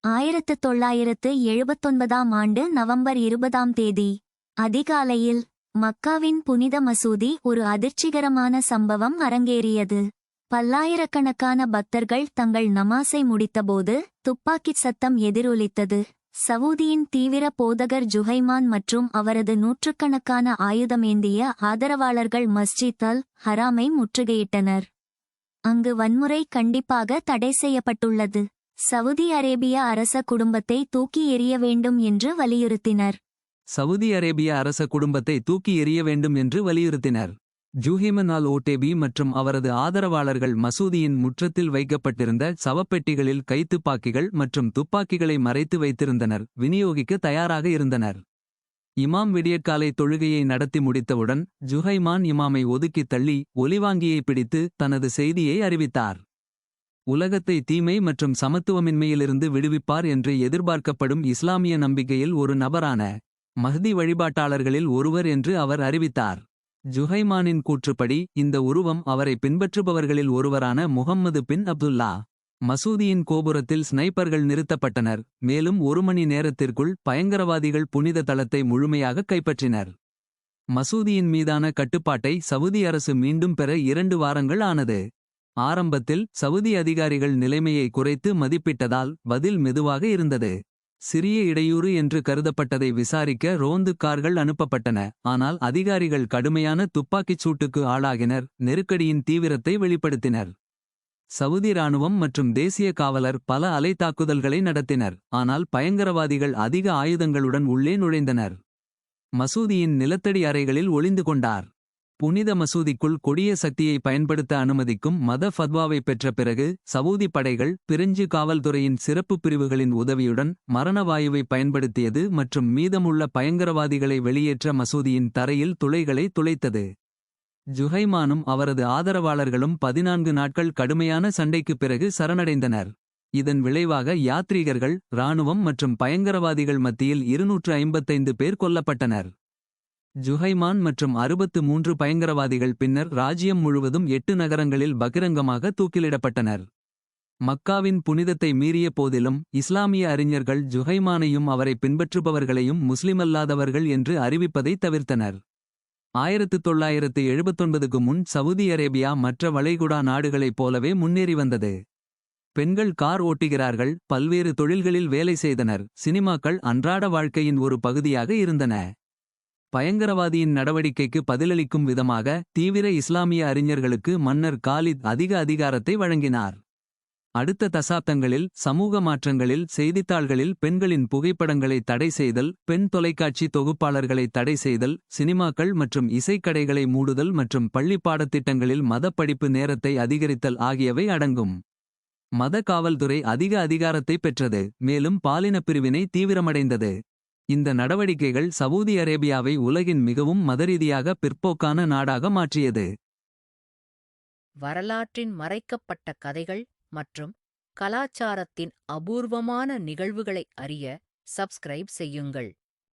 1979 ஆண்டு நவம்பர் 20 அதிகாலையில் மக்காவின் புனித மசூதி ஒரு அதிர்ச்சிகரமான சம்பவம் அரங்கேறியது. பல்லாயிரக்கணக்கான பக்தர்கள் தங்கள் நமாஸை முடித்தபோது துப்பாக்கிச் சத்தம் எதிரொலித்தது. சவூதியின் தீவிர போதகர் ஜுஹைமான் மற்றும் அவரது நூற்றுக்கணக்கான ஆயுதமேந்திய ஆதரவாளர்கள் மஸ்ஜித் அல் ஹராமை முற்றுகையிட்டனர். அங்கு வன்முறை கண்டிப்பாக தடை செய்யப்பட்டுள்ளது. சவுதி அரேபிய அரச குடும்பத்தை தூக்கி எறிய வேண்டும் என்று வலியுறுத்தினர். சவுதி அரேபிய அரச குடும்பத்தை தூக்கி எறிய வேண்டும் என்று வலியுறுத்தினர். ஜுஹைமன் அல் ஓட்டேபி மற்றும் அவரது ஆதரவாளர்கள் மசூதியின் முற்றத்தில் வைக்கப்பட்டிருந்த சவப்பெட்டிகளில் கைத்துப்பாக்கிகள் மற்றும் துப்பாக்கிகளை மறைத்து வைத்திருந்தனர். விநியோகிக்க தயாராக இருந்தனர். இமாம் விடியற்காலை தொழுகையை நடத்தி முடித்தவுடன் ஜுஹைமான் இமாமை ஒதுக்கித் தள்ளி ஒலிவாங்கியை பிடித்து தனது செய்தியை அறிவித்தார். உலகத்தை தீமை மற்றும் சமத்துவமின்மையிலிருந்து விடுவிப்பார் என்று எதிர்பார்க்கப்படும் இஸ்லாமிய நம்பிக்கையில் ஒரு நபரான மஹ்தி வழிபாட்டாளர்களில் ஒருவர் என்று அவர் அறிவித்தார். ஜுஹைமானின் கூற்றுப்படி இந்த உருவம் அவரை பின்பற்றுபவர்களில் ஒருவரான முஹம்மது பின் அப்துல்லா. மசூதியின் கோபுரத்தில் ஸ்னைப்பர்கள் நிறுத்தப்பட்டனர். மேலும் 1 மணி நேரத்திற்குள் பயங்கரவாதிகள் புனித தளத்தை முழுமையாக கைப்பற்றினர். மசூதியின் மீதான கட்டுப்பாட்டை சவுதி அரசு மீண்டும் பெற 2 வாரங்கள் ஆனது. ஆரம்பத்தில் சவுதி அதிகாரிகள் நிலைமையை குறைத்து மதிப்பிட்டதால் பதில் மெதுவாக இருந்தது. சிறிய இடையூறு என்று கருதப்பட்டதை விசாரிக்க ரோந்து கார்கள் அனுப்பப்பட்டன. ஆனால் அதிகாரிகள் கடுமையான துப்பாக்கிச் சூட்டுக்கு ஆளாகினர். நெருக்கடியின் தீவிரத்தை வெளிப்படுத்தினர். சவுதி இராணுவம் மற்றும் தேசிய காவலர் பல அலைத்தாக்குதல்களை நடத்தினர். ஆனால் பயங்கரவாதிகள் அதிக ஆயுதங்களுடன் உள்ளே நுழைந்தனர். மசூதியின் நிலத்தடி அறைகளில் ஒளிந்து கொண்டார். புனித மசூதிக்குள் கொடிய சக்தியை பயன்படுத்த அனுமதிக்கும் மத ஃபத்வாவை பெற்ற பிறகு சவூதி படைகள் பிரெஞ்சு காவல்துறையின் சிறப்பு பிரிவுகளின் உதவியுடன் மரணவாயுவை பயன்படுத்தியது மற்றும் மீதமுள்ள பயங்கரவாதிகளை வெளியேற்ற மசூதியின் தரையில் துளைகளை துளைத்தது. ஜுஹைமானும் அவரது ஆதரவாளர்களும் 14 நாட்கள் கடுமையான சண்டைக்குப் பிறகு சரணடைந்தனர். இதன் விளைவாக யாத்ரீகர்கள், இராணுவம் மற்றும் பயங்கரவாதிகள் மத்தியில் 255 பேர் கொல்லப்பட்டனர். ஜுஹைமான் மற்றும் 63 பயங்கரவாதிகள் பின்னர் ராஜ்யம் முழுவதும் 8 நகரங்களில் பகிரங்கமாக தூக்கிலிடப்பட்டனர். மக்காவின் புனிதத்தை மீறிய போதிலும் இஸ்லாமிய அறிஞர்கள் ஜுஹைமானையும் அவரை பின்பற்றுபவர்களையும் முஸ்லிமல்லாதவர்கள் என்று அறிவிப்பதை தவிர்த்தனர். 1979க்கு முன் சவுதி அரேபியா மற்ற வளைகுடா நாடுகளைப் போலவே முன்னேறி வந்தது. பெண்கள் கார் ஓட்டுகிறார்கள், பல்வேறு தொழில்களில் வேலை செய்தனர், சினிமாக்கள் அன்றாட வாழ்க்கையின் ஒரு பகுதியாக இருந்தன. பயங்கரவாதியின் நடவடிக்கைக்கு பதிலளிக்கும் விதமாக தீவிர இஸ்லாமிய அறிஞர்களுக்கு மன்னர் காலித் அதிக அதிகாரத்தை வழங்கினார். அடுத்த தசாப்தங்களில் சமூக மாற்றங்களில் செய்தித்தாள்களில் பெண்களின் புகைப்படங்களை தடை செய்தல், பெண் தொலைக்காட்சி தொகுப்பாளர்களை தடை செய்தல், சினிமாக்கள் மற்றும் இசைக்கடைகளை மூடுதல் மற்றும் பள்ளி பாடத்திட்டங்களில் மதப்படிப்பு நேரத்தை அதிகரித்தல் ஆகியவை அடங்கும். மத காவல்துறை அதிக அதிகாரத்தை பெற்றது, மேலும் பாலினப் பிரிவினை தீவிரமடைந்தது. இந்த நடவடிக்கைகள் சவூதி அரேபியாவை உலகின் மிகவும் மதரீதியாக பிற்போக்கான நாடாக மாற்றியது. வரலாற்றின் மறைக்கப்பட்ட கதைகள் மற்றும் கலாச்சாரத்தின் அபூர்வமான நிகழ்வுகளை அறிய சப்ஸ்கிரைப் செய்யுங்கள்.